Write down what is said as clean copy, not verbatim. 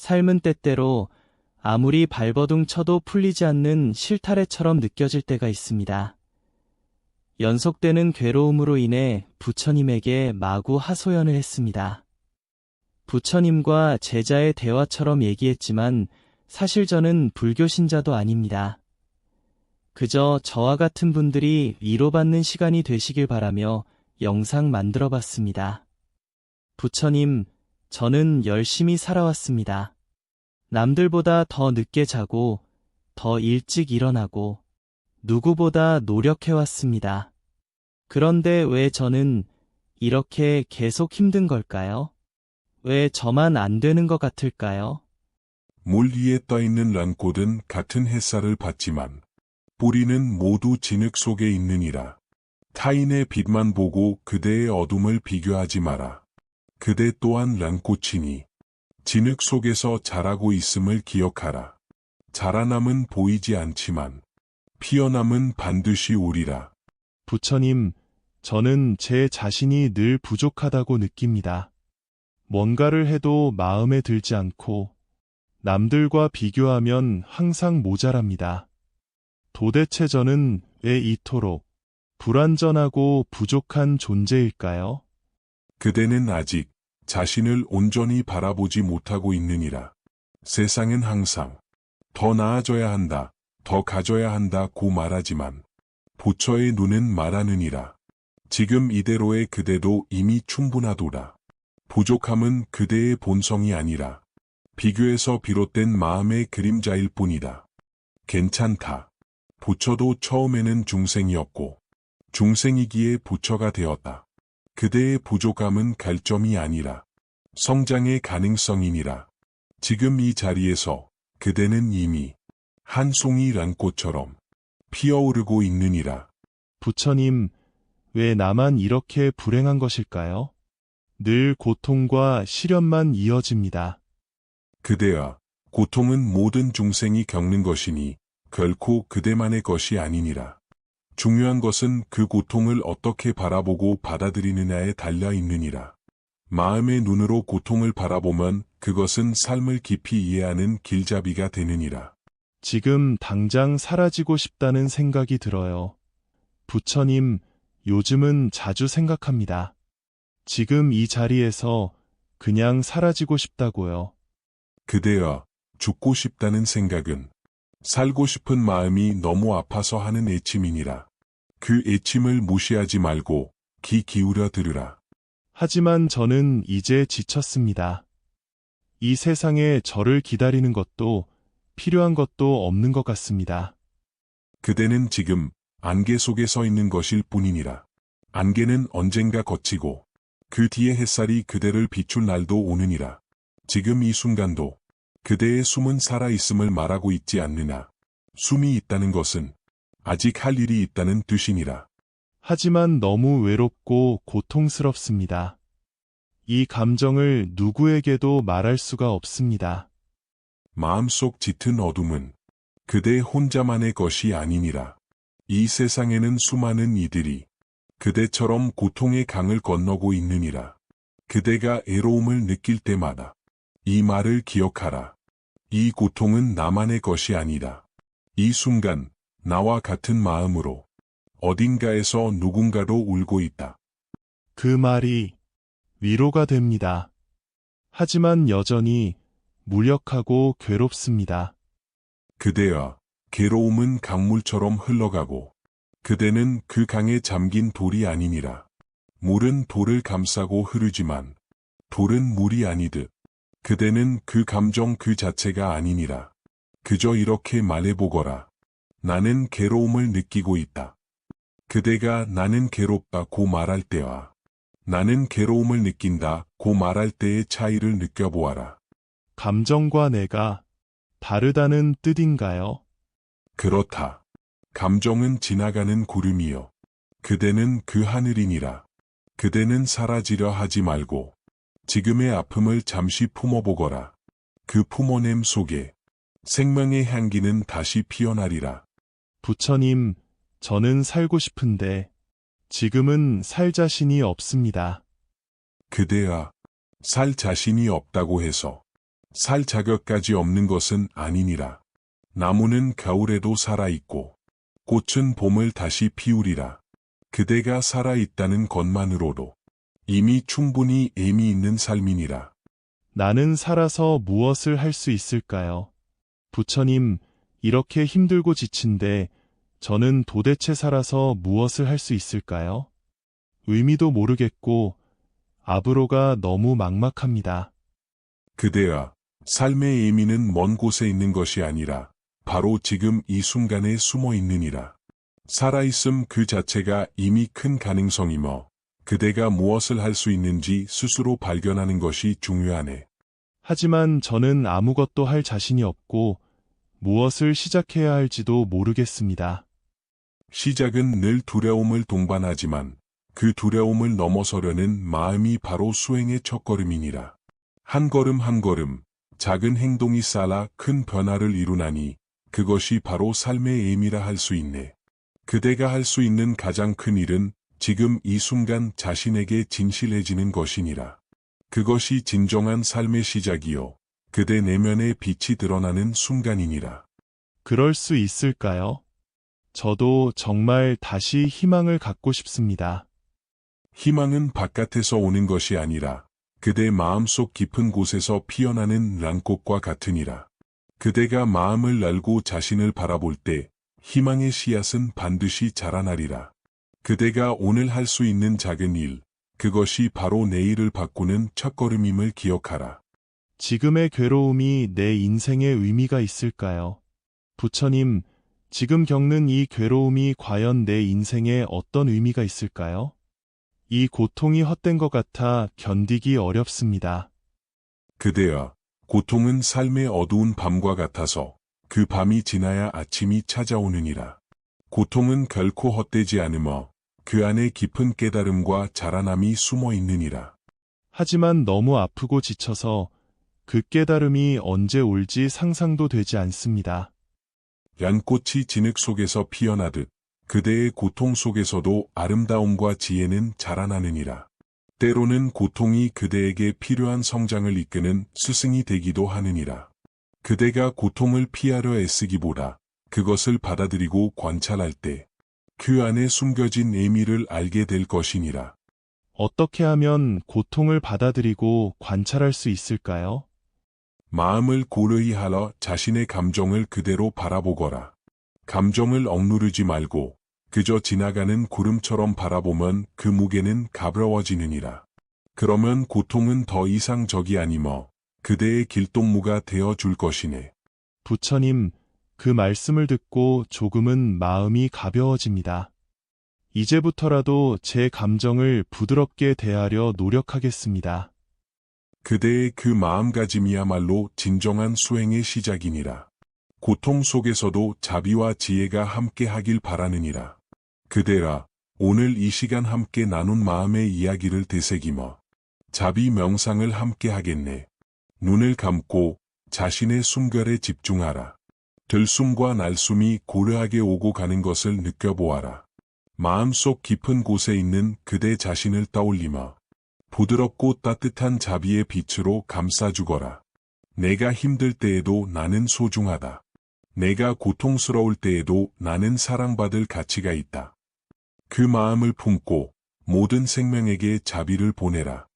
삶은 때때로 아무리 발버둥 쳐도 풀리지 않는 실타래처럼 느껴질 때가 있습니다. 연속되는 괴로움으로 인해 부처님에게 마구 하소연을 했습니다. 부처님과 제자의 대화처럼 얘기했지만 사실 저는 불교 신자도 아닙니다. 그저 저와 같은 분들이 위로받는 시간이 되시길 바라며 영상 만들어 봤습니다. 부처님, 저는 열심히 살아왔습니다. 남들보다 더 늦게 자고, 더 일찍 일어나고, 누구보다 노력해왔습니다. 그런데 왜 저는 이렇게 계속 힘든 걸까요? 왜 저만 안 되는 것 같을까요? 물 위에 떠있는 랑꽃은 같은 햇살을 받지만 뿌리는 모두 진흙 속에 있느니라. 타인의 빛만 보고 그대의 어둠을 비교하지 마라. 그대 또한 랑꽃이니 진흙 속에서 자라고 있음을 기억하라. 자라남은 보이지 않지만 피어남은 반드시 오리라. 부처님, 저는 제 자신이 늘 부족하다고 느낍니다. 뭔가를 해도 마음에 들지 않고 남들과 비교하면 항상 모자랍니다. 도대체 저는 왜 이토록 불완전하고 부족한 존재일까요? 그대는 아직 자신을 온전히 바라보지 못하고 있느니라. 세상은 항상 더 나아져야 한다, 더 가져야 한다고 말하지만 부처의 눈은 말하느니라. 지금 이대로의 그대도 이미 충분하도다. 부족함은 그대의 본성이 아니라 비교에서 비롯된 마음의 그림자일 뿐이다. 괜찮다. 부처도 처음에는 중생이었고 중생이기에 부처가 되었다. 그대의 부족함은 갈점이 아니라 성장의 가능성이니라. 지금 이 자리에서 그대는 이미 한 송이 랑꽃처럼 피어오르고 있느니라. 부처님, 왜 나만 이렇게 불행한 것일까요? 늘 고통과 시련만 이어집니다. 그대야, 고통은 모든 중생이 겪는 것이니 결코 그대만의 것이 아니니라. 중요한 것은 그 고통을 어떻게 바라보고 받아들이느냐에 달려 있느니라. 마음의 눈으로 고통을 바라보면 그것은 삶을 깊이 이해하는 길잡이가 되느니라. 지금 당장 사라지고 싶다는 생각이 들어요. 부처님, 요즘은 자주 생각합니다. 지금 이 자리에서 그냥 사라지고 싶다고요. 그대야, 죽고 싶다는 생각은 살고 싶은 마음이 너무 아파서 하는 애침이니라. 그 애침을 무시하지 말고 귀 기울여 들으라. 하지만 저는 이제 지쳤습니다. 이 세상에 저를 기다리는 것도 필요한 것도 없는 것 같습니다. 그대는 지금 안개 속에 서 있는 것일 뿐이니라. 안개는 언젠가 걷히고 그 뒤에 햇살이 그대를 비출 날도 오느니라. 지금 이 순간도 그대의 숨은 살아있음을 말하고 있지 않느냐. 숨이 있다는 것은 아직 할 일이 있다는 뜻이니라. 하지만 너무 외롭고 고통스럽습니다. 이 감정을 누구에게도 말할 수가 없습니다. 마음속 짙은 어둠은 그대 혼자만의 것이 아니니라. 이 세상에는 수많은 이들이 그대처럼 고통의 강을 건너고 있느니라. 그대가 애로움을 느낄 때마다 이 말을 기억하라. 이 고통은 나만의 것이 아니다. 이 순간 나와 같은 마음으로 어딘가에서 누군가도 울고 있다. 그 말이 위로가 됩니다. 하지만 여전히 무력하고 괴롭습니다. 그대야, 괴로움은 강물처럼 흘러가고 그대는 그 강에 잠긴 돌이 아니니라. 물은 돌을 감싸고 흐르지만 돌은 물이 아니듯 그대는 그 감정 그 자체가 아니니라. 그저 이렇게 말해보거라. 나는 괴로움을 느끼고 있다. 그대가 나는 괴롭다고 말할 때와 나는 괴로움을 느낀다고 말할 때의 차이를 느껴보아라. 감정과 내가 다르다는 뜻인가요? 그렇다. 감정은 지나가는 구름이요. 그대는 그 하늘이니라. 그대는 사라지려 하지 말고 지금의 아픔을 잠시 품어보거라. 그 품어냄 속에 생명의 향기는 다시 피어나리라. 부처님, 저는 살고 싶은데 지금은 살 자신이 없습니다. 그대야, 살 자신이 없다고 해서 살 자격까지 없는 것은 아니니라. 나무는 겨울에도 살아있고 꽃은 봄을 다시 피우리라. 그대가 살아있다는 것만으로도 이미 충분히 의미 있는 삶이니라. 나는 살아서 무엇을 할 수 있을까요? 부처님, 이렇게 힘들고 지친데 저는 도대체 살아서 무엇을 할 수 있을까요? 의미도 모르겠고 앞으로가 너무 막막합니다. 그대야, 삶의 의미는 먼 곳에 있는 것이 아니라 바로 지금 이 순간에 숨어 있느니라. 살아있음 그 자체가 이미 큰 가능성이며 그대가 무엇을 할 수 있는지 스스로 발견하는 것이 중요하네. 하지만 저는 아무것도 할 자신이 없고 무엇을 시작해야 할지도 모르겠습니다. 시작은 늘 두려움을 동반하지만 그 두려움을 넘어서려는 마음이 바로 수행의 첫걸음이니라. 한 걸음 한 걸음 작은 행동이 쌓아 큰 변화를 이루나니 그것이 바로 삶의 의미라 할 수 있네. 그대가 할 수 있는 가장 큰 일은 지금 이 순간 자신에게 진실해지는 것이니라. 그것이 진정한 삶의 시작이요. 그대 내면의 빛이 드러나는 순간이니라. 그럴 수 있을까요? 저도 정말 다시 희망을 갖고 싶습니다. 희망은 바깥에서 오는 것이 아니라 그대 마음속 깊은 곳에서 피어나는 랑꽃과 같으니라. 그대가 마음을 열고 자신을 바라볼 때 희망의 씨앗은 반드시 자라나리라. 그대가 오늘 할 수 있는 작은 일, 그것이 바로 내일을 바꾸는 첫걸음임을 기억하라. 지금의 괴로움이 내 인생에 의미가 있을까요? 부처님, 지금 겪는 이 괴로움이 과연 내 인생에 어떤 의미가 있을까요? 이 고통이 헛된 것 같아 견디기 어렵습니다. 그대야, 고통은 삶의 어두운 밤과 같아서 그 밤이 지나야 아침이 찾아오느니라. 고통은 결코 헛되지 않으며 그 안에 깊은 깨달음과 자라남이 숨어 있느니라. 하지만 너무 아프고 지쳐서 그 깨달음이 언제 올지 상상도 되지 않습니다. 연꽃이 진흙 속에서 피어나듯 그대의 고통 속에서도 아름다움과 지혜는 자라나느니라. 때로는 고통이 그대에게 필요한 성장을 이끄는 스승이 되기도 하느니라. 그대가 고통을 피하려 애쓰기보다 그것을 받아들이고 관찰할 때 그 안에 숨겨진 의미를 알게 될 것이니라. 어떻게 하면 고통을 받아들이고 관찰할 수 있을까요? 마음을 고르히 하러 자신의 감정을 그대로 바라보거라. 감정을 억누르지 말고 그저 지나가는 구름처럼 바라보면 그 무게는 가벼워지느니라. 그러면 고통은 더 이상 적이 아니며 그대의 길동무가 되어 줄 것이네. 부처님, 그 말씀을 듣고 조금은 마음이 가벼워집니다. 이제부터라도 제 감정을 부드럽게 대하려 노력하겠습니다. 그대의 그 마음가짐이야말로 진정한 수행의 시작이니라. 고통 속에서도 자비와 지혜가 함께 하길 바라느니라. 그대라, 오늘 이 시간 함께 나눈 마음의 이야기를 되새기며 자비 명상을 함께 하겠네. 눈을 감고 자신의 숨결에 집중하라. 들숨과 날숨이 고요하게 오고 가는 것을 느껴보아라. 마음속 깊은 곳에 있는 그대 자신을 떠올리며 부드럽고 따뜻한 자비의 빛으로 감싸주거라. 내가 힘들 때에도 나는 소중하다. 내가 고통스러울 때에도 나는 사랑받을 가치가 있다. 그 마음을 품고 모든 생명에게 자비를 보내라.